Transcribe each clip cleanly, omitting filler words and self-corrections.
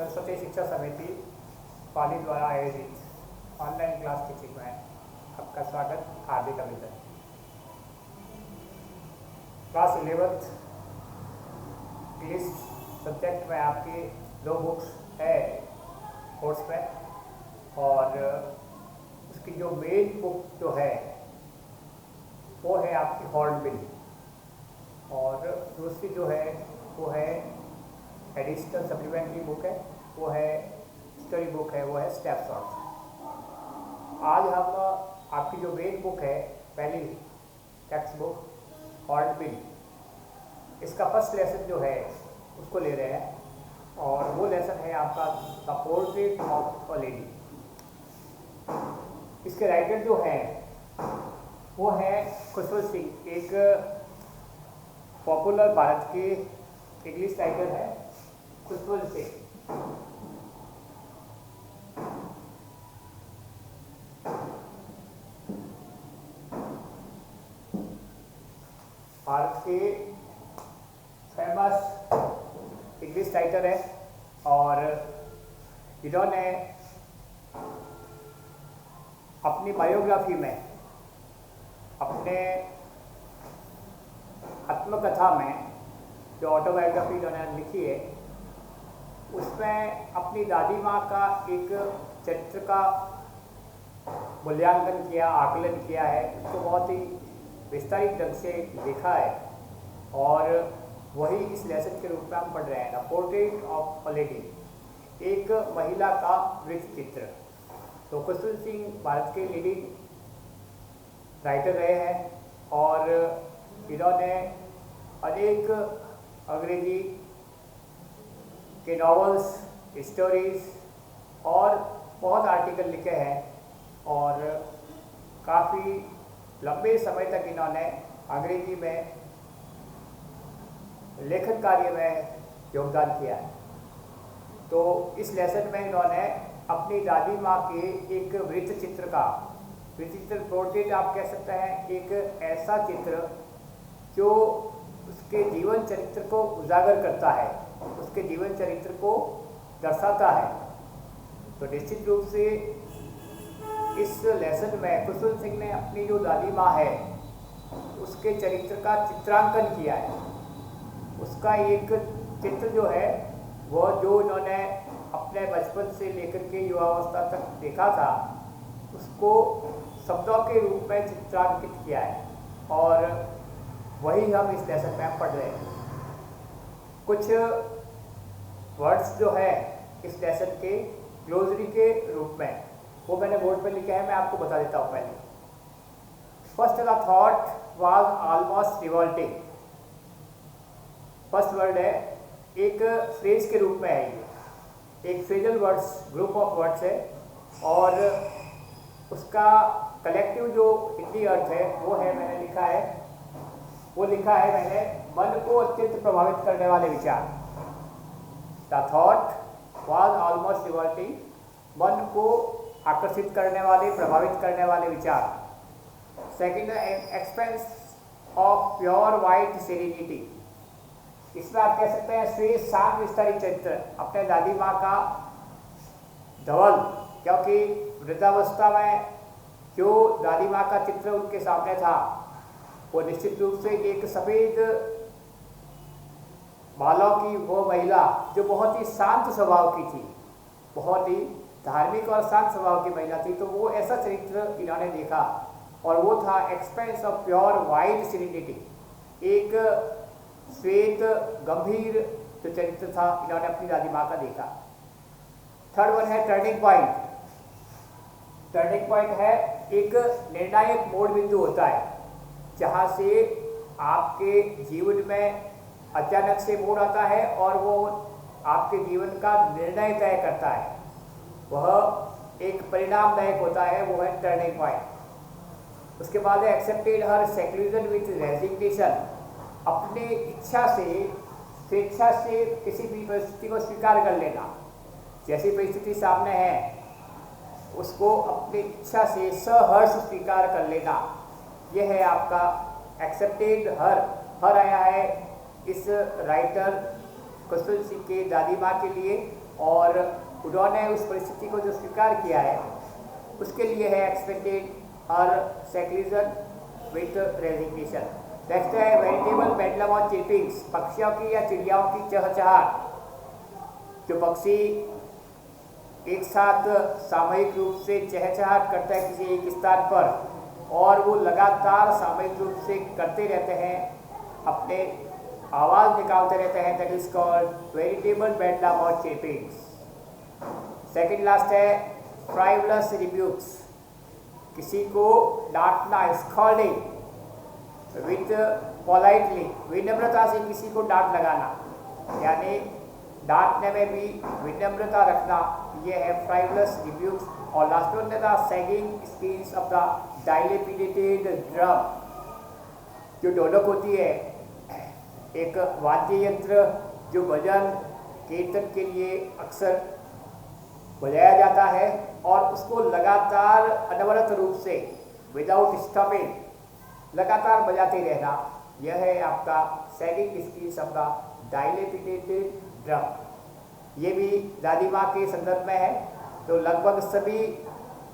सरस्वती शिक्षा समिति पाली द्वारा आयोजित ऑनलाइन क्लास टीचिंग में आपका स्वागत, हार्दिक अभिनंदन। क्लास 11th इंग्लिश सब्जेक्ट में आपकी 2 बुक्स है कोर्स में, और उसकी जो मेन बुक जो है वो है आपकी हॉर्नबिल, और दूसरी जो है वो है एडिशनल सप्लीमेंट्री बुक है, वो है स्टडी बुक है, वो है स्नैपशॉट्स। आज हम आपकी जो मेन बुक है, पहली टेक्स्ट बुक हॉर्नबिल, इसका फर्स्ट लेसन जो है उसको ले रहे हैं, और वो लेसन है आपका the portrait of a lady. इसके राइटर जो है वो है खुशबू सिंह, एक पॉपुलर भारत के इंग्लिश राइटर है खुशबू सिंह। भारत के फेमस इंग्लिश राइटर है, और इन्होंने अपनी बायोग्राफी में, अपने आत्मकथा में, जो ऑटोबायोग्राफी इन्होंने लिखी है, उसमें अपनी दादी माँ का एक चरित्र का मूल्यांकन किया, आकलन किया है। उसको बहुत ही विस्तारित ढंग से लिखा है, और वही इस लेसन के रूप में हम पढ़ रहे हैं, the portrait of a lady, एक महिला का वृत्त चित्र। तो खुशबू सिंह भारत के लीडिंग राइटर रहे हैं, और इन्होंने अनेक अंग्रेजी के नॉवेल्स, स्टोरीज और बहुत आर्टिकल लिखे हैं, और काफ़ी लंबे समय तक इन्होंने अंग्रेजी में लेखन कार्य में योगदान किया है। तो इस लेसन में इन्होंने अपनी दादी माँ के एक वृत्त चित्र का, वृत्त चित्र पोर्ट्रेट आप कह सकते हैं, एक ऐसा चित्र जो उसके जीवन चरित्र को उजागर करता है, उसके जीवन चरित्र को दर्शाता है। तो निश्चित रूप से इस लेसन में खुशबू सिंह ने अपनी जो दादी माँ है उसके चरित्र का चित्रांकन किया है। उसका एक चित्र जो है वो जो इन्होंने अपने बचपन से लेकर के युवावस्था तक देखा था, उसको शब्दों के रूप में चित्रांकित किया है, और वही हम इस लेसन में पढ़ रहे हैं। कुछ वर्ड्स जो है इस लेसन के ग्लोसरी के रूप में, वो मैंने बोर्ड पर लिखा है, मैं आपको बता देता हूँ पहले। First the thought was almost revolting. First word है, एक फ्रेज के रूप में है, ये एक phrasal words, group of words है, और उसका कलेक्टिव जो हिंदी अर्थ है वो है, मैंने लिखा है, वो लिखा है मैंने, मन को अत्यंत प्रभावित करने वाले विचार। The thought was almost revolting, मन को आकर्षित करने वाले, प्रभावित करने वाले विचार। Second, expense of pure white serenity. इसमें आप कह सकते हैं श्रेष्ठ शांत विस्तारित चरित्र, अपने दादी माँ का धवल, क्योंकि वृद्धावस्था में जो दादी माँ का चित्र उनके सामने था वो निश्चित रूप से एक सफ़ेद बालों की वो महिला जो बहुत ही शांत स्वभाव की थी, बहुत ही धार्मिक और शांत स्वभाव की महिला थी। तो वो ऐसा चरित्र इन्होंने देखा, और वो था expense of pure white serenity, एक श्वेत गंभीर जो चरित्र था, इन्होंने अपनी दादी माँ का देखा। थर्ड वन है टर्निंग पॉइंट। टर्निंग पॉइंट है एक निर्णायक मोड़ बिंदु होता है, जहाँ से आपके जीवन में अचानक से मोड़ आता है और वो आपके जीवन का निर्णय तय करता है, वह एक परिणामदायक होता है, वो है टर्निंग पॉइंट। उसके बाद है accepted her seclusion with resignation. अपने इच्छा से, स्वेच्छा से किसी भी परिस्थिति को स्वीकार कर लेना, जैसी परिस्थिति सामने है उसको अपनी इच्छा से सहर्ष स्वीकार कर लेना, यह है आपका एक्सेप्टेड हर। हर आया है इस राइटर खुशबू सिंह के दादी माँ के लिए, और उन्होंने उस परिस्थिति को जो स्वीकार किया है उसके लिए है expected her seclusion with resignation. Next है वेरिटेबल बेडलम ऑफ चीपिंग्स, पक्षियों की या चिड़ियाओं की चहचहाट। जो पक्षी एक साथ सामूहिक रूप से चहचहाट करता है किसी एक स्थान पर और वो लगातार सामूहिक रूप से करते रहते हैं, अपने आवाज़ निकालते रहते हैं, दैट इज कॉल्ड वेरिटेबल बेडलम और चीपिंग्स। सेकेंड लास्ट है फ्राइवलस रिब्यूक्स, किसी को डांटना, स्कॉल्डिंग विथ पोलाइटली, विनम्रता से किसी को डांट लगाना, यानी डांटने में भी विनम्रता रखना, ये है फ्राइवलस रिब्यूक्स। और लास्ट वन है the sagging speech of the dilapidated drum. जो ढोलक होती है एक वाद्य यंत्र जो भजन कीर्तन के लिए अक्सर बजाया जाता है और उसको लगातार अनवरत रूप से विदाउट स्टॉपिंग लगातार बजाते रहना, यह है आपका sagging speech of the dilapidated drum. ये भी दादी माँ के संदर्भ में है। तो लगभग सभी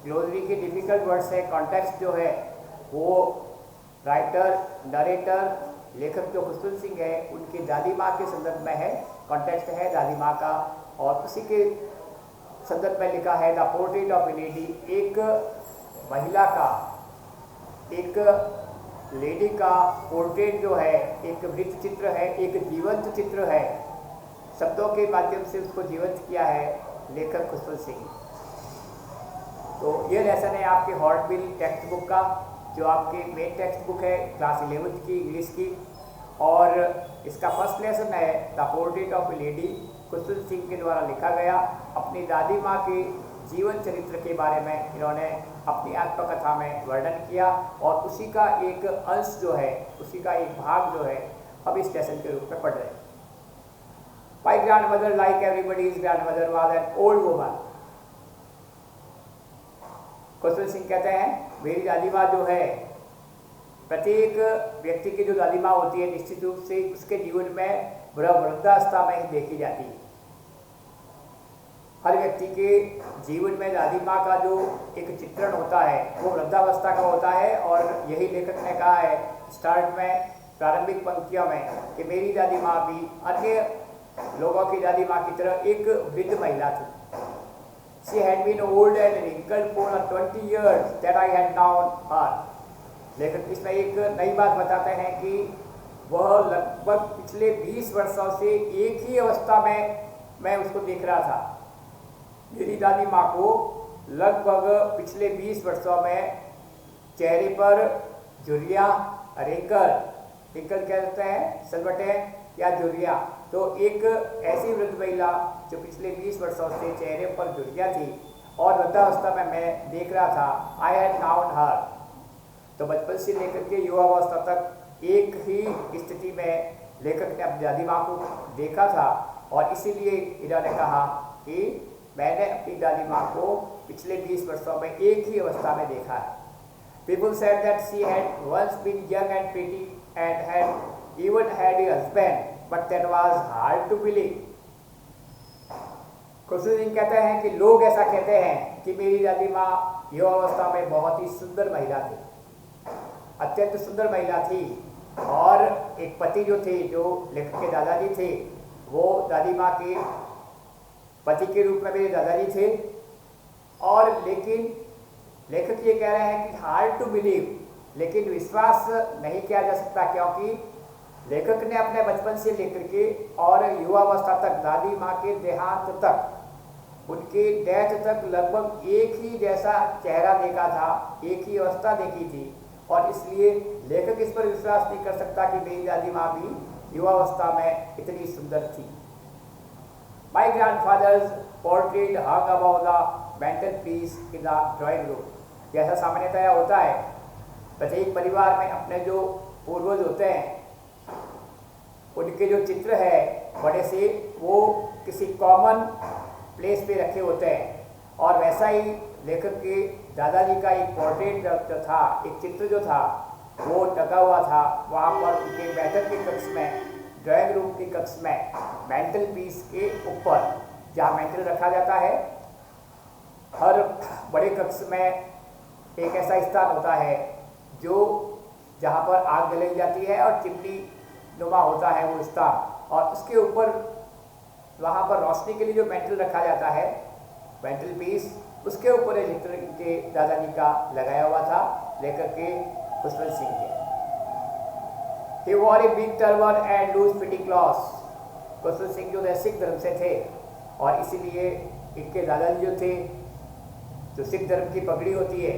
ग्लोसरी के डिफिकल्ट वर्ड्स है, कॉन्टेक्स्ट जो है वो राइटर, नरेटर, लेखक जो खुशबू सिंह है उनकी दादी माँ के संदर्भ में है, कॉन्टेक्स्ट है दादी माँ का। और उसी के संदर्भ में लिखा है the portrait of a lady, एक महिला का, एक लेडी का पोर्ट्रेट जो है एक वृत्त चित्र है, एक जीवंत चित्र है, शब्दों के माध्यम से उसको जीवंत किया है लेखक खुशबू सिंह। तो ये लेसन है आपके हॉर्नबिल टेक्स्ट बुक का, जो आपके मेन टेक्स्ट बुक है क्लास 11th की इंग्लिश की। और इसका फर्स्ट लेसन है the portrait of a lady, Khushbu Singh के द्वारा लिखा गया। अपनी दादी माँ के जीवन चरित्र के बारे में इन्होंने अपनी आत्मकथा में वर्णन किया और उसी का एक अंश जो है, उसी का एक भाग जो है अब इस लेसन के रूप में पढ़ रहे हैं। My grandmother like everybody's grandmother was an old woman. Khushbu Singh कहते हैं मेरी दादी माँ जो है, प्रत्येक व्यक्ति की जो दादी माँ होती है निश्चित रूप से उसके जीवन में वृद्धावस्था में ही देखी जाती है। हर व्यक्ति के जीवन में दादी माँ का जो एक चित्रण होता है वो वृद्धावस्था का होता है। और यही लेखक ने कहा है स्टार्ट में, प्रारंभिक पंक्तियों में, कि मेरी दादी माँ भी अन्य लोगों की दादी माँ की तरह एक वृद्ध महिला थी। She had been old and wrinkled for 20 years that I had known her. लेखक इसमें एक नई बात बताते हैं कि वह लगभग पिछले 20 वर्षों से एक ही अवस्था में मैं उसको देख रहा था। मेरी दादी माँ को लगभग पिछले 20 वर्षों में चेहरे पर झुर्रियाँ, रिंकल कहते हैं, सलवटें या झुर्रियाँ। तो एक ऐसी वृद्ध महिला जो पिछले 20 वर्षों से चेहरे पर झुर्रियाँ थी और वृद्धावस्था में मैं देख रहा था, आई हैड नाउन हर। तो बचपन से लेकर के युवावस्था तक एक ही स्थिति में लेखक ने अपनी दादी माँ को देखा था और इसीलिए इन्होंने कहा कि मैंने अपनी दादी माँ को पिछले 20 वर्षों में एक ही अवस्था में देखा है। People said that she had once been young and pretty and had even had a husband, but that was hard to believe. खुशबू सिंह कहते हैं कि लोग ऐसा कहते हैं कि मेरी दादी माँ युवावस्था में बहुत ही सुंदर महिला थी, अत्यंत सुंदर महिला थी। और एक पति जो थे, जो लेखक के दादाजी थे, वो दादी माँ के पति के रूप में मेरे दादाजी थे। और लेकिन लेखक ये कह रहे हैं कि हार्ड टू बिलीव, लेकिन विश्वास नहीं किया जा सकता, क्योंकि लेखक ने अपने बचपन से लेकर के और युवावस्था तक, दादी माँ के देहांत तक, उनके डेथ तक लगभग एक ही जैसा चेहरा देखा था, एक ही अवस्था देखी थी। और इसलिए लेखक इस पर विश्वास नहीं कर सकता कि मेरी दादी माँ भी युवावस्था में इतनी सुंदर थी। My grandfather's portrait hung above the mantelpiece in the drawing room। जैसा सामान्यतया होता है प्रत्येक परिवार में अपने जो पूर्वज होते हैं उनके जो चित्र है बड़े से, वो किसी कॉमन प्लेस पे रखे होते हैं। और वैसा ही लेखक के दादाजी का एक पोर्ट्रेट जो था, एक चित्र जो था, वो टका हुआ था वहाँ पर उनके बैठक के कक्ष में, ड्राइंग रूम के कक्ष में, मेंटल पीस के ऊपर, जहाँ मेंटल रखा जाता है। हर बड़े कक्ष में एक ऐसा स्थान होता है जो जहाँ पर आग जलाई जाती है और चिमनी नुमा होता है वो स्थान, और उसके ऊपर वहाँ पर रोशनी के लिए जो मेंटल रखा जाता है, मेंटल पीस, उसके ऊपर एक चित्र के दादाजी का लगाया हुआ था, लेकर के खुशवंत सिंह के। He wore a big turban and loose fitting clothes. Khushwant Singh जो है सिख धर्म से थे और इसीलिए इनके दादाजी जो थे, जो सिख धर्म की पगड़ी होती है,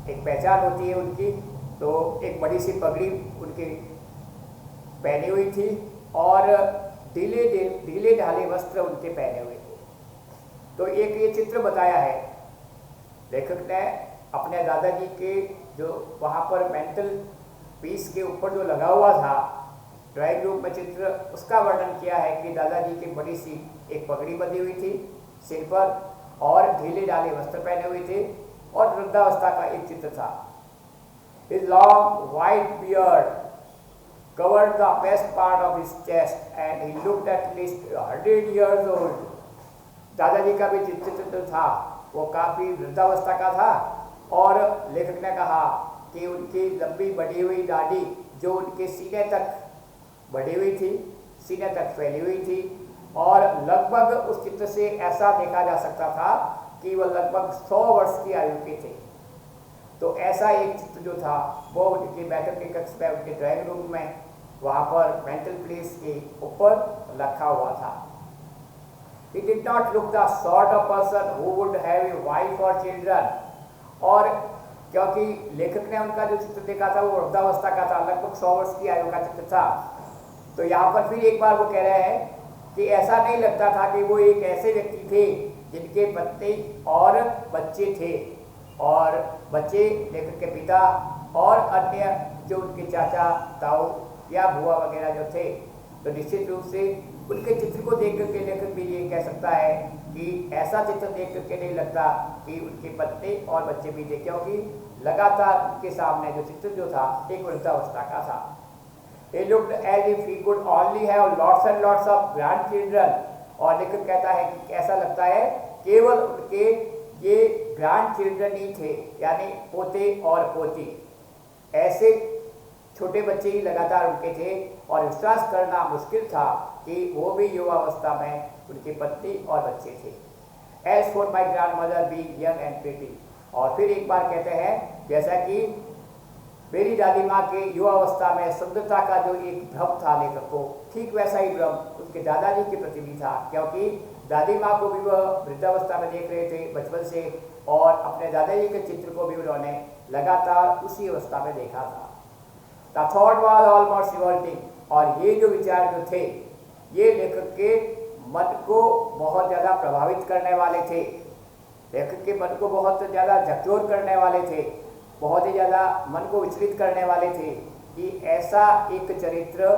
एक पहचान होती है उनकी, तो एक बड़ी सी पगड़ी उनकी पहनी हुई थी और ढीले ढाले वस्त्र उनके पहने हुए थे। तो एक ये चित्र बताया है लेखक ने अपने दादाजी के, जो वहाँ पर मेंटल पीस के ऊपर जो लगा हुआ था ड्राइंग रूम में चित्र, उसका वर्णन किया है कि दादाजी की बड़ी सी एक पगड़ी बंधी हुई थी सिर पर और ढीले ढाले वस्त्र पहने हुए थे और वृद्धावस्था का एक चित्र था। His long white beard covered the best part of his chest and he looked at least 100 years old. दादाजी का भी चित्र था वो काफ़ी वृद्धावस्था का था और लेखक ने कहा कि उनकी लंबी बढ़ी हुई दाढ़ी जो उनके सीने तक बढ़ी हुई थी, सीने तक फैली हुई थी, और लगभग उस चित्र से ऐसा देखा जा सकता था कि वह लगभग 100 वर्ष की आयु के थे। तो ऐसा एक चित्र जो था वो उनके बैठक के कक्ष में, उनके ड्राइंग रूम में, वहाँ पर मेंटल प्लेस के ऊपर रखा हुआ था। He did not look the sort of person who would have a wife or children. और क्योंकि लेखक ने उनका जो चित्र देखा था वो वृद्धावस्था का था, लगभग 100 वर्ष की आयु का चित्र था, तो यहाँ पर फिर एक बार वो कह रहे हैं कि ऐसा नहीं लगता था कि वो एक ऐसे व्यक्ति थे जिनके पत्नी और बच्चे थे, और बच्चे लेखक के पिता और अन्य जो उनके चाचा ताऊ या बुआ वगैरह जो थे। तो निश्चित रूप से उनके चित्र को देख करके लेखक भी ये कह सकता है कि ऐसा चित्र देख करके नहीं लगता कि उनकी पत्नी और बच्चे भी थे, क्योंकि लगातार उनके सामने जो चित्र जो था एक वृद्धावस्था का था। He looked as if he could only have lots and lots of grandchildren. और लेखक कहता है कि ऐसा लगता है केवल उनके ये ग्रैंड चिल्ड्रन ही थे, यानी पोते और पोती, ऐसे छोटे बच्चे ही लगातार उनके थे, और विश्वास करना मुश्किल था कि वो भी युवावस्था में उनकी पत्नी और बच्चे थे। As for my grandmother being young and pretty, और फिर एक बार कहते हैं जैसा कि मेरी दादी माँ के युवावस्था में सुंदरता का जो एक भ्रम था लेखक को, ठीक वैसा ही भ्रम उनके दादाजी के प्रति भी था, क्योंकि दादी माँ को भी वह वृद्धावस्था में देख रहे थे बचपन से, और अपने दादाजी के चित्र को भी उन्होंने लगातार उसी अवस्था में देखा था। The thought was almost revolting, और ये जो विचार जो थे ये लेखक के मन को बहुत ज़्यादा प्रभावित करने वाले थे, लेखक के मन को बहुत ज़्यादा झकझोर करने वाले थे, बहुत ही ज़्यादा मन को विचलित करने वाले थे कि ऐसा एक चरित्र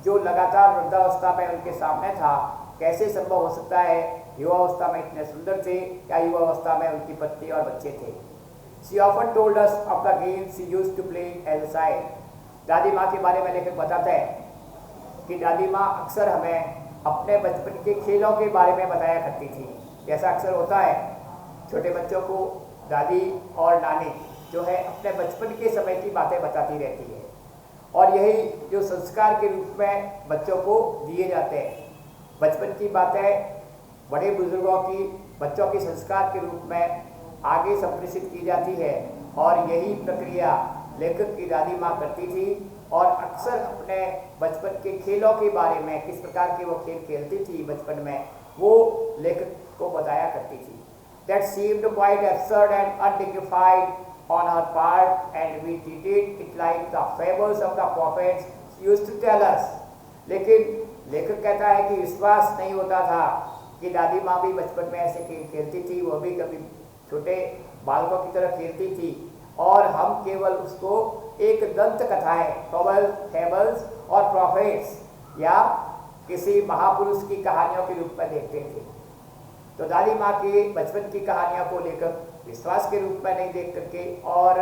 जो लगातार वृद्धावस्था में उनके सामने था कैसे संभव हो सकता है। युवावस्था में इतने सुंदर थे या युवावस्था में उनकी पत्नी और बच्चे थे। She often told us of the games she used to play as a child. दादी माँ के बारे में लेखक बताते हैं कि दादी माँ अक्सर हमें अपने बचपन के खेलों के बारे में बताया करती थी। जैसा अक्सर होता है छोटे बच्चों को दादी और नानी जो है अपने बचपन के समय की बातें बताती रहती है, और यही जो संस्कार के रूप में बच्चों को दिए जाते हैं। बचपन की बातें बड़े बुजुर्गों की बच्चों के संस्कार के रूप में आगे संप्रेषित की जाती है, और यही प्रक्रिया लेखक की दादी माँ करती थी, और अक्सर अपने बचपन के खेलों के बारे में, किस प्रकार के वो खेल खेलती थी बचपन में, वो लेखक को बताया करती थी। That seemed quite absurd and undignified on her part, and we treated it like the fables of the prophets used to tell us. लेकिन लेखक कहता है कि विश्वास नहीं होता था कि दादी माँ भी बचपन में ऐसे खेल खेलती थी, वो भी कभी छोटे बालकों की तरह खेलती थी, और हम केवल उसको एक दंत कथाएं, फेबल्स और प्रॉफेट्स या किसी महापुरुष की कहानियों के रूप में देखते थे। तो दादी माँ के बचपन की कहानियों को लेकर विश्वास के रूप में नहीं देख करके, और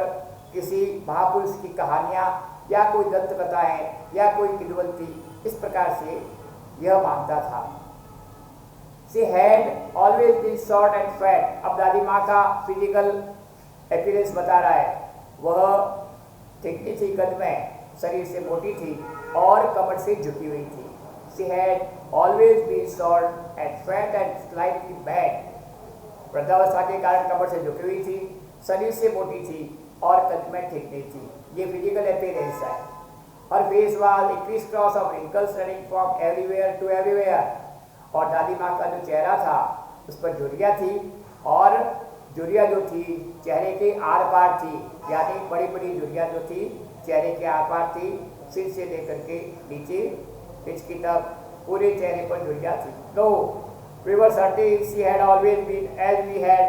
किसी महापुरुष की कहानियाँ या कोई दंत कथाएं या कोई किंवदंती, इस प्रकार से यह मानता था। She had always been short and fat. अब दादी माँ का फिजिकल अपीयरेंस बता रहा है, वह थिकनी थी, कद में, शरीर से मोटी थी और कमर से झुकी हुई थी। She had always been short and fat and slightly bad. वृद्धावस्था के कारण कमर से झुकी हुई थी, शरीर से मोटी थी और कद में ठीक नहीं थी। ये फिजिकल अपीयरेंस है। और face was a criss cross of wrinkles running from everywhere to everywhere. और दादी माँ का जो चेहरा था उस पर झुर्रियाँ थी और झुर्रियाँ जो थी चेहरे के आर पार थी, यानी बड़ी बड़ी झुर्रियाँ जो थी चेहरे के आर पार थी, सिर से लेकर के नीचे पिछकी तक पूरे चेहरे पर झुर्रियाँ थी। तो we were certain she had always been as we had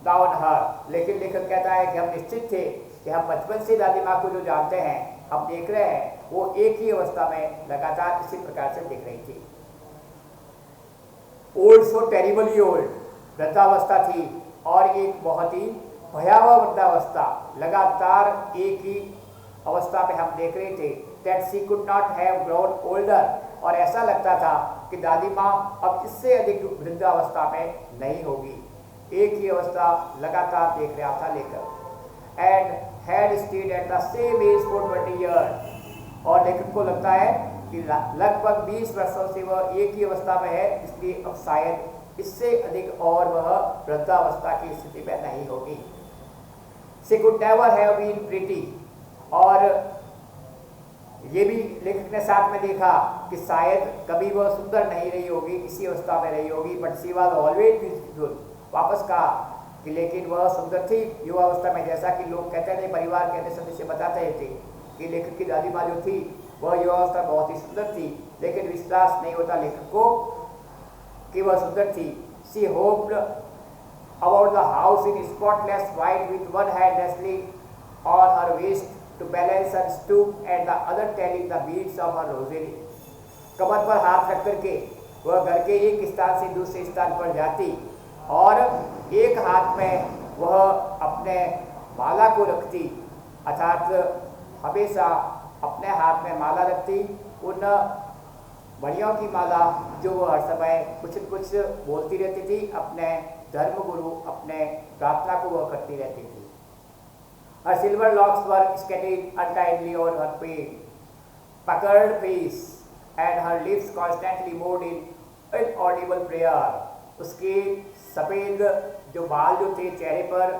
known her। लेकिन लेखक कहता है कि हम निश्चित थे कि हम बचपन से दादी माँ को जो जानते हैं, हम देख रहे हैं, वो एक ही अवस्था में लगातार इसी प्रकार से दिख रही थी। ओल्ड सो टेरिबली ओल्ड, वृद्धावस्था थी और एक बहुत ही भयावह वृद्धावस्था, लगातार एक ही अवस्था में हम देख रहे थे। That she could not have grown older, और ऐसा लगता था कि दादी माँ अब इससे अधिक वृद्धावस्था में नहीं होगी। एक ही अवस्था लगातार देख रहा था लेखक। And had stayed at the same age for 20 years. और लेखक को लगता है कि लगभग 20 वर्षों से वह एक ही अवस्था में है, इसलिए अब शायद इससे अधिक और वह वृद्धावस्था की स्थिति में नहीं होगी। She could never have been pretty. और ये भी लेखक ने साथ में देखा कि शायद कभी वह सुंदर नहीं रही होगी, इसी अवस्था में रही होगी। But she was always beautiful. वापस कहा कि लेकिन वह सुंदर थी युवा अवस्था में, जैसा कि लोग कहते थे, परिवार के अन्य सदस्य बताते थे कि लेखक की दादी माँ जो थी वह युवा अवस्था बहुत ही सुंदर थी, लेकिन विश्वास नहीं होता लेखक को कि वह सुंदर थी। She hoped about the house in spotless white with one hand resting on her waist to balance her stoop and the other telling the beats of her rosary। कमर पर हाथ रख करके वह घर के एक स्थान से दूसरे स्थान पर जाती और एक हाथ में वह अपने माला को रखती, अर्थात हमेशा अपने हाथ में माला रखती, उन बढ़ियों की माला जो वह हर समय कुछ न कुछ बोलती रहती थी, अपने धर्मगुरु, अपने प्रार्थना को वह करती रहती थी। Her silver locks were scattered untidily on her pale, puckered face, and her lips constantly moved in inaudible prayer। उसके सफ़ेद जो बाल जो थे चेहरे पर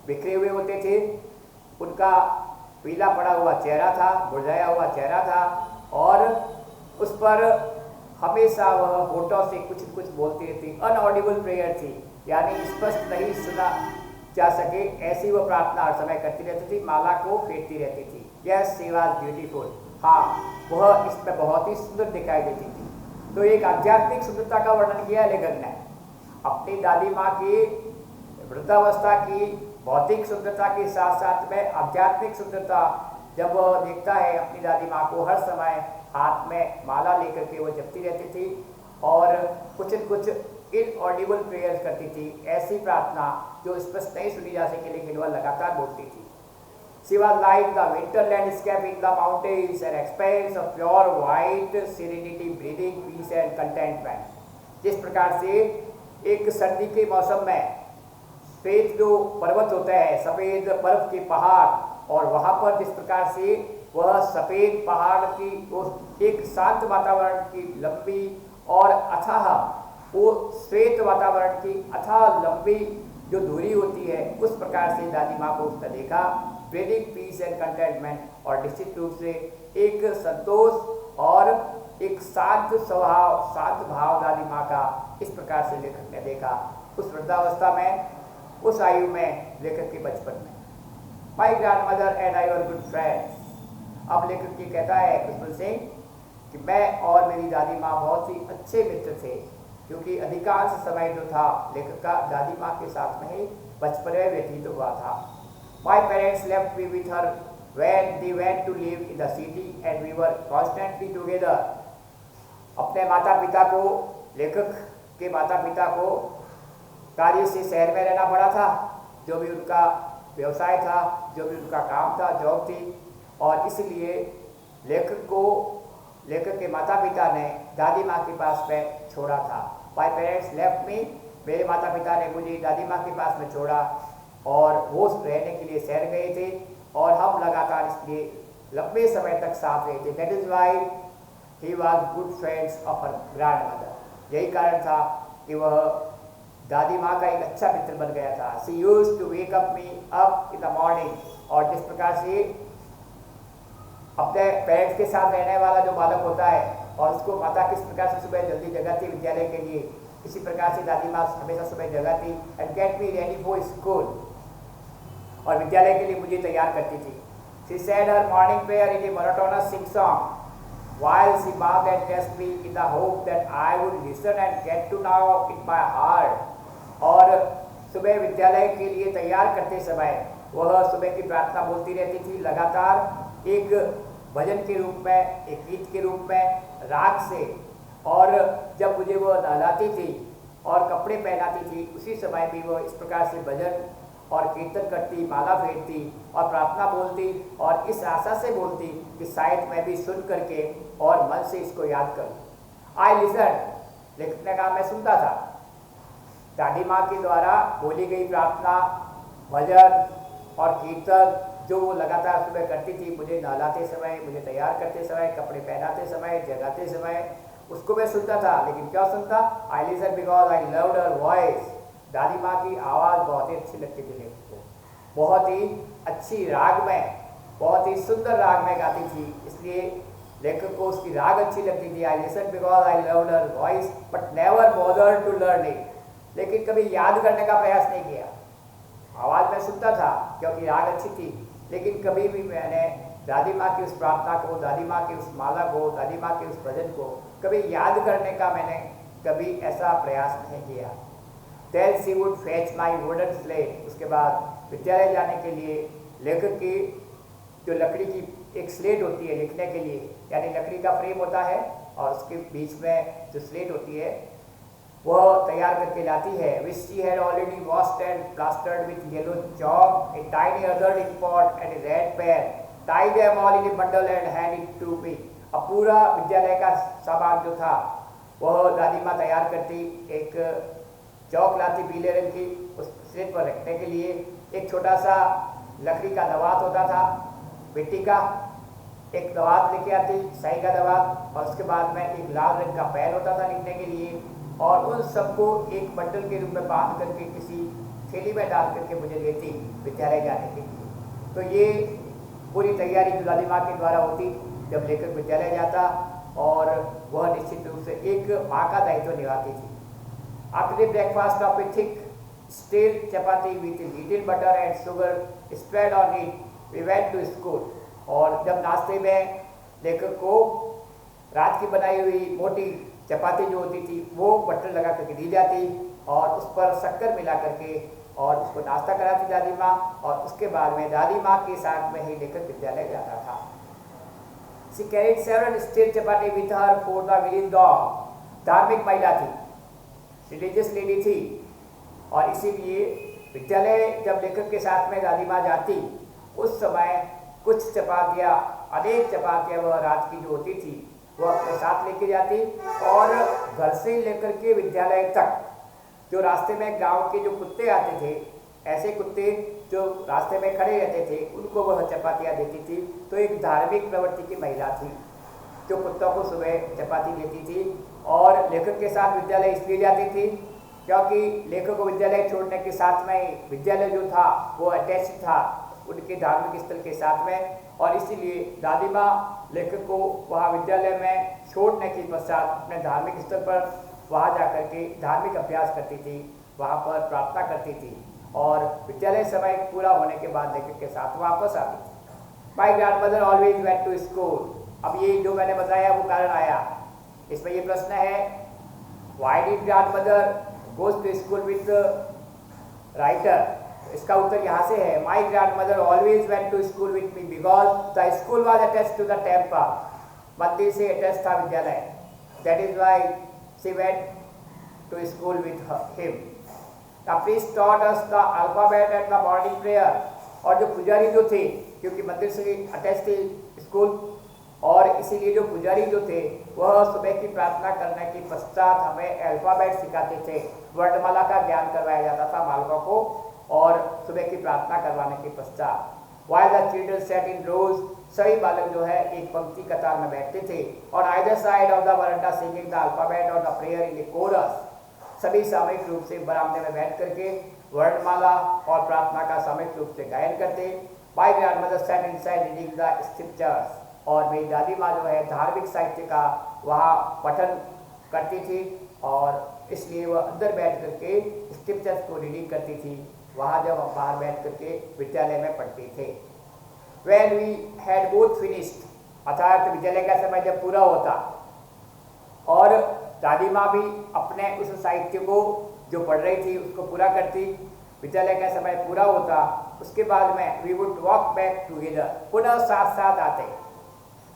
बिखरे हुए होते थे, उनका पीला पड़ा हुआ चेहरा था, मुरझाया हुआ चेहरा था, और उस पर हमेशा वह होठों से कुछ न कुछ बोलती रहती। अनऑडिबल प्रेयर थी, यानी स्पष्ट नहीं सुना जा सके ऐसी वह प्रार्थना हर समय करती रहती थी, माला को फेंटती रहती थी। Yes she was beautiful. हाँ, वह इसमें बहुत ही सुंदर दिखाई देती थी। तो एक आध्यात्मिक सुंदरता का वर्णन किया लेखक ने, अपनी दादी माँ की वृद्धावस्था की भौतिक सुंदरता के साथ साथ में आध्यात्मिक सुंदरता। जब वह देखता है अपनी दादी माँ को हर समय हाथ में माला लेकर के वो जपती रहती थी और कुछ न कुछ इनऑडिबल प्रेयर्स करती थी, ऐसी प्रार्थना जो स्पष्ट नहीं सुनी जा सके लेकिन वह लगातार बोलती थी। She was like the winter landscape in the mountains, an expanse of pure white serenity, breathing peace and contentment। जिस प्रकार से एक सर्दी के मौसम में सफ़ेद जो पर्वत होता है, सफ़ेद बर्फ के पहाड़, और वहाँ पर जिस प्रकार से वह सफ़ेद पहाड़ की उस एक शांत वातावरण की लंबी और अथाह, वो श्वेत वातावरण की अथाह लंबी जो दूरी होती है, उस प्रकार से दादी माँ को उसने देखा। ब्रीदिंग पीस एंड कंटेंटमेंट, और निश्चित रूप से एक संतोष और एक शांत स्वभाव, शांत भाव दादी माँ का इस प्रकार से लेखक ने देखा उस वृद्धावस्था में, उस आयु में, लेखक के बचपन में। My grand mother and I were good friends. अब लेखक ये कहता है खुशबुल सिंह कि मैं और मेरी दादी माँ बहुत ही अच्छे मित्र थे, क्योंकि अधिकांश समय जो था लेखक का दादी माँ के साथ में ही बचपन में व्यतीत हुआ था। My parents left me with her when they went to live in the city and we were constantly together। अपने माता पिता को, लेखक के माता पिता को कार्य से शहर में रहना पड़ा था, जो भी उनका व्यवसाय था, जो भी उनका काम था, जॉब थी, और इसलिए लेखक के माता पिता ने दादी माँ के पास में छोड़ा था। माई पेरेंट्स लेफ्ट मी, मेरे माता पिता ने मुझे दादी माँ के पास में छोड़ा और वो रहने के लिए शहर गए थे और हम लगातार इसलिए लंबे समय तक साथ रहे थे। That is why he was good friends of her grand mother. यही कारण था कि वह दादी माँ का एक अच्छा मित्र बन गया था। She used to wake up me up in the morning, और जिस प्रकार से अपने पेरेंट्स के साथ रहने वाला जो बालक होता है और उसको माता किस प्रकार से सुबह जल्दी जगाती विद्यालय के लिए, इसी प्रकार से दादी माँ हमेशा सुबह जगाती and get me ready for school, और विद्यालय के लिए मुझे तैयार करती थी। She said her morning prayer in a monotonous singsong while she marked and blessed me in the hope that I would listen and get to know in my heart। और सुबह विद्यालय के लिए तैयार करते समय वह सुबह की प्रार्थना बोलती रहती थी लगातार, एक भजन के रूप में, एक गीत के रूप में, राग से। और जब मुझे वह नहलाती थी और कपड़े पहनाती थी, उसी समय भी वह इस प्रकार से भजन और कीर्तन करती, माला फेरती और प्रार्थना बोलती, और इस आशा से बोलती कि शायद मैं भी सुन करके और मन से इसको याद करूं। आई लिसन, लिखने का मैं सुनता था। दादी माँ के द्वारा बोली गई प्रार्थना, भजन और कीर्तन जो वो लगातार सुबह करती थी, मुझे नहलाते समय, मुझे तैयार करते समय, कपड़े पहनाते समय, जगाते समय, उसको मैं सुनता था। लेकिन क्या सुनता? आई listen because I loved her voice. दादी माँ की आवाज़ बहुत ही अच्छी लगती थी लेखक को, बहुत ही अच्छी राग में, बहुत ही सुंदर राग में गाती थी, इसलिए लेखक को उसकी राग अच्छी लगती थी। I listen because I loved her voice but never bothered to learn it. लेकिन कभी याद करने का प्रयास नहीं किया। आवाज़ में सुनता था क्योंकि राग अच्छी थी, लेकिन कभी भी मैंने दादी माँ की उस प्रार्थना को, दादी माँ की उस माला को, दादी माँ के उस भजन को कभी याद करने का मैंने कभी ऐसा प्रयास नहीं किया। Then she would fetch my wooden slate। उसके बाद विद्यालय जाने के लिए लेखक की जो लकड़ी की एक स्लेट होती है लिखने के लिए, यानी लकड़ी का फ्रेम होता है और उसके बीच में जो स्लेट होती है वह तैयार करके लाती है। Which she had already washed and plastered with yellow chalk, a tiny other ink pot and a red pen, tie them all in a bundle and hand it to me। अब पूरा विद्यालय का सामान जो था वह दादी माँ तैयार करती, एक चौक लाती पीले रंग की, उस स्लेट पर रखने के लिए एक छोटा सा लकड़ी का दवात होता था, मिट्टी का एक दवात लेके आती, स्याही का दवात, और उसके बाद में एक लाल रंग का पेन होता था लिखने के लिए, और उन सबको एक बंडल के रूप में बांध करके किसी थैली में डाल करके मुझे देती विद्यालय जाने के लिए। तो ये पूरी तैयारी जो दादी माँ के द्वारा होती जब लेखक विद्यालय जाता, और वह निश्चित रूप से एक माँ का दायित्व निभाती थी। After the breakfast of a thick stale chapati with a little butter and sugar spread on it, we went to school। और जब नाश्ते में लेखक को रात की बनाई हुई मोटी चपाती जो होती थी वो बटर लगा करके दी जाती और उस पर शक्कर मिला करके और उसको नाश्ता कराती दादी माँ, और उसके बाद में दादी माँ के साथ में ही लेखक विद्यालय जाता था। She carried several stale chapati with her for the village dog। धार्मिक महिला थी, रिलीजियस लेडी थी, और इसीलिए विद्यालय जब लेखक के साथ में दादी माँ जाती उस समय कुछ चपातियाँ, अनेक चपातियाँ वह रात की जो होती थी वो अपने साथ लेके जाती, और घर से लेकर के विद्यालय तक जो रास्ते में गांव के जो कुत्ते आते थे, ऐसे कुत्ते जो रास्ते में खड़े रहते थे, उनको वह चपातियाँ देती थी। तो एक धार्मिक प्रवृत्ति की महिला थी जो कुत्तों को सुबह चपाती देती थी, और लेखक के साथ विद्यालय इसलिए जाती थी क्योंकि लेखक को विद्यालय छोड़ने के साथ में विद्यालय जो था वो अटैच था उनके धार्मिक स्थल के साथ में, और इसीलिए दादी माँ लेखक को वहाँ विद्यालय में छोड़ने के पश्चात अपने धार्मिक स्थल पर वहाँ जा कर के धार्मिक अभ्यास करती थी, वहाँ पर प्रार्थना करती थी, और विद्यालय समय पूरा होने के बाद लेखक के साथ वापस आती थी। My grandmother always went to school. अब ये जो मैंने बताया वो कारण आया, इसमें ये प्रश्न है, why did grandmother goes to school with writer. इसका उत्तर यहाँ से है, my grandmother always went to school with me because the school was attached to the temple. मंदिर से अटैच था विद्यालय, that is why she went to school with him. The priest taught us the alphabet and the morning prayer. और जो पुजारी जो थे, क्योंकि मंदिर से अटैच थे स्कूल, और इसीलिए जो पुजारी जो थे वह सुबह की प्रार्थना करने के पश्चात हमें अल्फाबेट सिखाते थे, वर्णमाला का ज्ञान करवाया जाता था बालकों को, और सुबह की प्रार्थना करवाने के पश्चात while the children sat in rows, सभी बालक जो है एक पंक्ति कतार में बैठते थे, और either side of the veranda singing the alphabet or the prayer in the chorus, सभी सामूहिक रूप से बरामदे में बैठ करके वर्णमाला और प्रार्थना का सामूहिक रूप से गायन करते। My grandmother sat inside reading the scriptures, और मेरी दादी माँ जो है धार्मिक साहित्य का वहाँ पठन करती थी, और इसलिए वह अंदर बैठ करके स्क्रिप्चर्स को रीडिंग करती थी, वहाँ जब हम बाहर बैठ करके विद्यालय में पढ़ते थे। When we had both finished, अर्थात विद्यालय का समय जब पूरा होता और दादी माँ भी अपने उस साहित्य को जो पढ़ रही थी उसको पूरा करती, विद्यालय का समय पूरा होता, उसके बाद में we would walk back together, पुनः साथ साथ आते।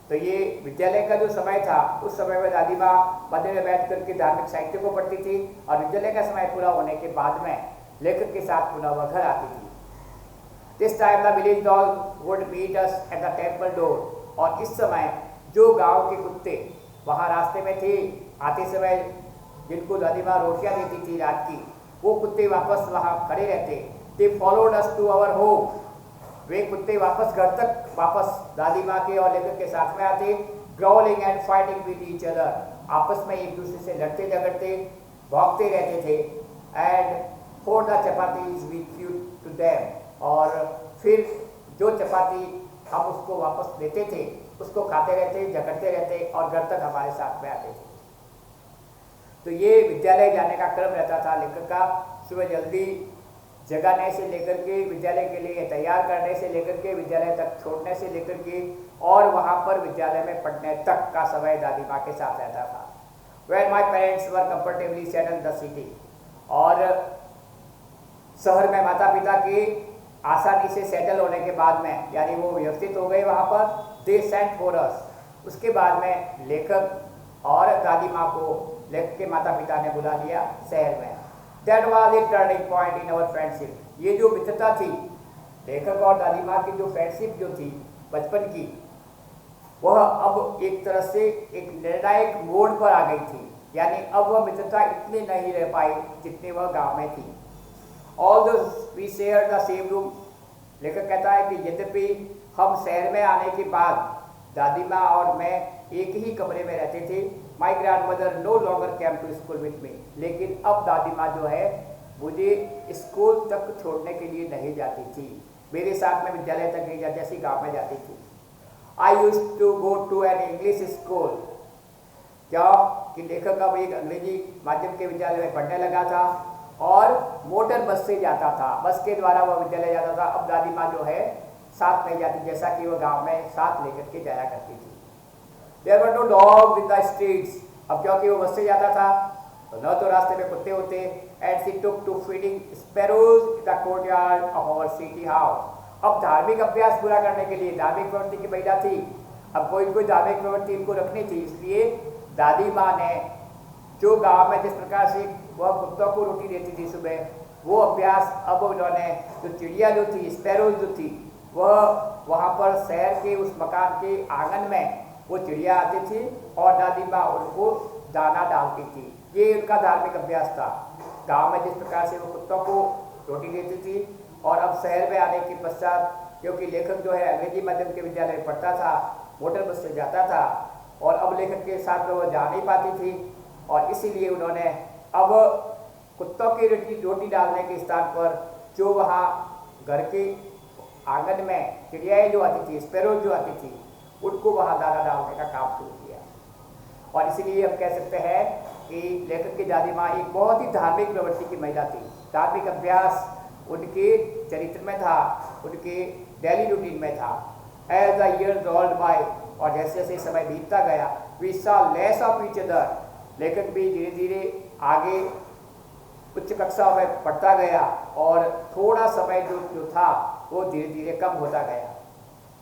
तो ये विद्यालय का जो समय था उस समय में दादी माँ मंदिर में बैठ करके धार्मिक साहित्य को पढ़ती थी, और विद्यालय का समय पूरा होने के बाद में लेखक के साथ पुनः वह घर आती थी। This time the village dog would meet us at the temple door, और इस समय जो गांव के कुत्ते वहाँ रास्ते में थे, आते समय जिनको दादी माँ रोटियाँ देती थी रात की, वो कुत्ते वापस वहाँ खड़े रहते। They followed us to our home, वे कुत्ते वापस घर तक वापस दादी माँ के और लेखक के साथ में आते। Growling and fighting with each other, आपस में एक दूसरे से लड़ते झगड़ते भौंकते रहते थे। And for the chapatis we threw to them, और फिर जो चपाती हम उसको वापस देते थे उसको खाते रहते, झगड़ते रहते और घर तक हमारे साथ में आते थे। तो ये विद्यालय जाने का क्रम रहता था लेखक का, सुबह जल्दी जगाने से लेकर के विद्यालय के लिए तैयार करने से लेकर के विद्यालय तक छोड़ने से लेकर के और वहाँ पर विद्यालय में पढ़ने तक का समय दादी माँ के साथ रहता था। When my parents were comfortably settled in the city, और शहर में माता पिता के आसानी से सेटल होने के बाद में, यानी वो व्यवस्थित हो गए वहाँ पर, दे सेंट फॉर अस, उसके बाद में लेखक और दादी माँ को लेखक के माता पिता ने बुला लिया शहर में। That was a turning point in our friendship, ये जो मित्रता थी लेखक और दादी माँ की जो फ्रेंडशिप जो थी बचपन की, वह अब एक तरह से एक निर्णायक मोड़ पर आ गई थी, यानी अब वह मित्रता इतनी नहीं रह पाई जितनी वह गांव में थी। Although we shared the same room, लेखक कहता है कि यद्यपि हम शहर में आने के बाद दादी माँ और मैं एक ही कमरे में रहते थे, my grandmother no longer came to school with me, लेकिन अब दादी माँ जो है मुझे स्कूल तक छोड़ने के लिए नहीं जाती थी, मेरे साथ में विद्यालय तक नहीं जाती, ऐसी गाँव में जाती थी। I use to go to an English school, क्या कि लेखक अब एक अंग्रेजी माध्यम के विद्यालय में पढ़ने लगा था और मोटर बस से जाता था, बस के द्वारा वह विद्यालय जाता था। अब दादी माँ जो है साथ नहीं जाती, जैसा कि वह गांव में साथ लेकर के जाया करती थी। There were no dogs in the streets, अब क्योंकि वो बस से जाता था तो न तो रास्ते में कुत्ते होते। And she took to feeding sparrows in the courtyard of our city house, अब धार्मिक अभ्यास पूरा करने के लिए धार्मिक प्रवृत्ति की महिला थी, अब कोई कोई धार्मिक प्रवृत्ति इनको रखनी थी, इसलिए दादी माँ ने जो गांव में जिस प्रकार से वह कुत्तों को रोटी देती थी सुबह, वो अभ्यास अब उन्होंने जो चिड़िया जो थी स्पैरोज जो थी वह वहाँ पर शहर के उस मकान के आंगन में वो चिड़िया आती थी और दादी माँ उनको दाना डालती थी। ये उनका धार्मिक अभ्यास था। गांव में जिस प्रकार से वो कुत्तों को रोटी देती थी, और अब शहर में आने के पश्चात क्योंकि लेखक जो है अंग्रेजी माध्यम के विद्यालय में पढ़ता था, मोटर बस से जाता था, और अब लेखक के साथ में वो जा नहीं पाती थी, और इसीलिए उन्होंने अब कुत्तों की रोटी डालने के स्थान पर जो वहाँ घर के आंगन में चिड़ियाएँ जो आती थी, स्पैरोज जो आती थी, उनको वहाँ दाना डालने का काम शुरू किया। और इसीलिए हम कह सकते हैं कि लेखक की दादी माँ एक बहुत ही धार्मिक प्रवृत्ति की महिला थी। धार्मिक अभ्यास उनके चरित्र में था, उनके डेली रूटीन में था। As the year rolled by, और जैसे जैसे समय बीतता गया, we saw less of each other, लेखक भी धीरे धीरे आगे उच्च कक्षा में पढ़ता गया और थोड़ा समय जो था वो धीरे धीरे कम होता गया।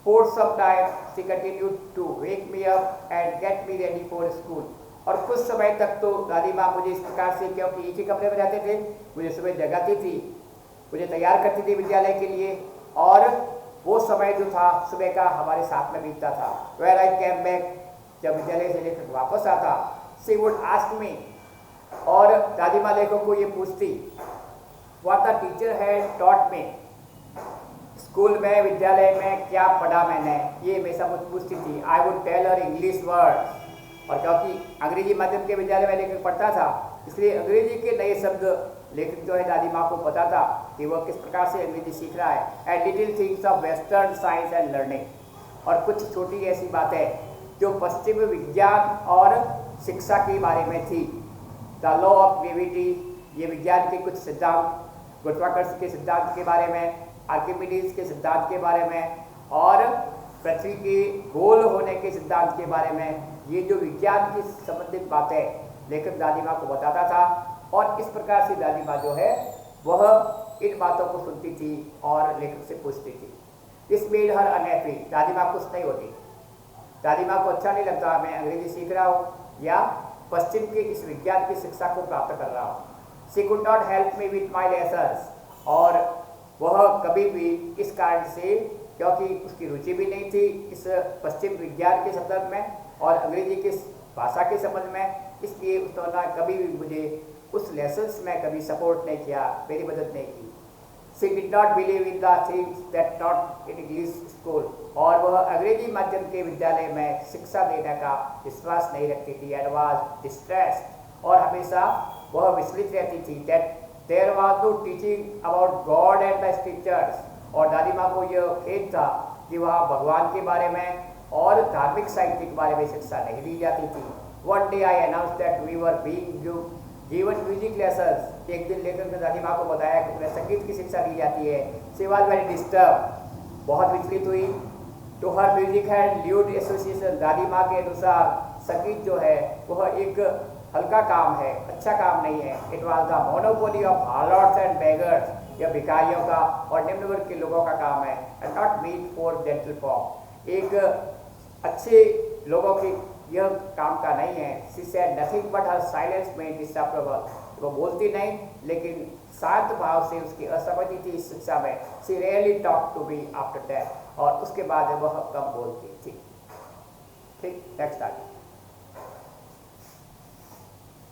For some time she continued to wake me up and get me ready for school, और कुछ समय तक तो दादी माँ मुझे इस प्रकार से, क्योंकि एक ही कमरे में रहते थे, मुझे सुबह जगाती थी, मुझे तैयार करती थी विद्यालय के लिए, और वो समय जो था सुबह का हमारे साथ में बीतता था। When I came back जब विद्यालय से लेकर वापस आता, शी वुड आस्क मी, और दादी माँ लेखक को ये पूछती, what the teacher had taught me, school में विद्यालय में क्या पढ़ा मैंने, ये हमेशा मुझे पूछती थी। I would tell her English words, और क्योंकि अंग्रेजी माध्यम के विद्यालय में लेखक पढ़ता था, इसलिए अंग्रेजी के नए शब्द लेखक जो है दादी माँ को पता था कि वह किस प्रकार से अंग्रेजी सीख रहा है। And little things of western science and learning, और कुछ छोटी ऐसी बातें जो पश्चिम विज्ञान और शिक्षा के बारे में थी। द लॉ ऑफ ग्रेविटी, ये विज्ञान के कुछ सिद्धांत, गुरुत्वाकर्षण के सिद्धांत के बारे में, आर्किमिडीज के सिद्धांत के बारे में, और पृथ्वी के गोल होने के सिद्धांत के बारे में, ये जो विज्ञान की संबंधित बातें लेखक दादी माँ को बताता था। और इस प्रकार से दादी माँ जो है वह इन बातों को सुनती थी और लेखक से पूछती थी। दिस मेड हर अनहैप्पी, दादी माँ खुश नहीं होती, दादी माँ को अच्छा नहीं लगता मैं अंग्रेजी सीख रहा हूँ या पश्चिम के इस विज्ञान की शिक्षा को प्राप्त कर रहा हूँ। She could not help me with my lessons, और वह कभी भी इस कारण से, क्योंकि उसकी रुचि भी नहीं थी इस पश्चिम विज्ञान के संदर्भ में और अंग्रेजी की भाषा के संबंध में, इसलिए उसने कभी भी मुझे उस लेसन्स में कभी सपोर्ट नहीं किया, मेरी मदद नहीं की। She did not believe in the things that taught in English school, और वह अंग्रेजी माध्यम के विद्यालय में शिक्षा देने का विश्वास नहीं रखती थी। एंड वाज डिस्ट्रेस्ड, और हमेशा वह विचलित रहती थी। That there was no teaching about God and the scriptures, और दादी माँ को यह खेद था कि वहाँ भगवान के बारे में और धार्मिक साहित्य के बारे में शिक्षा नहीं दी जाती थी। One day I announce that we were being given music lessons, एक दिन लेकर के दादी माँ को बताया कि तुम्हें संगीत की शिक्षा दी जाती है। शी वाज वेरी डिस्टर्ब, बहुत विचलित हुई। To her music and lute association, दादी माँ के अनुसार संगीत जो है वह एक हल्का काम है, अच्छा काम नहीं है। It was the monopoly of harlots and beggars, यह भिखारियों का और निम्न वर्ग के लोगों का काम है। And not meant for gentle folk, एक अच्छे लोगों की यह काम का नहीं है। She said nothing but her silence made disturbable, वो बोलती नहीं लेकिन शांत भाव से उसकी असहमति थी इस शिक्षा में। She really talk to me after that, और उसके बाद वह कम बोलती थी। ठीक, नेक्स्ट आगे।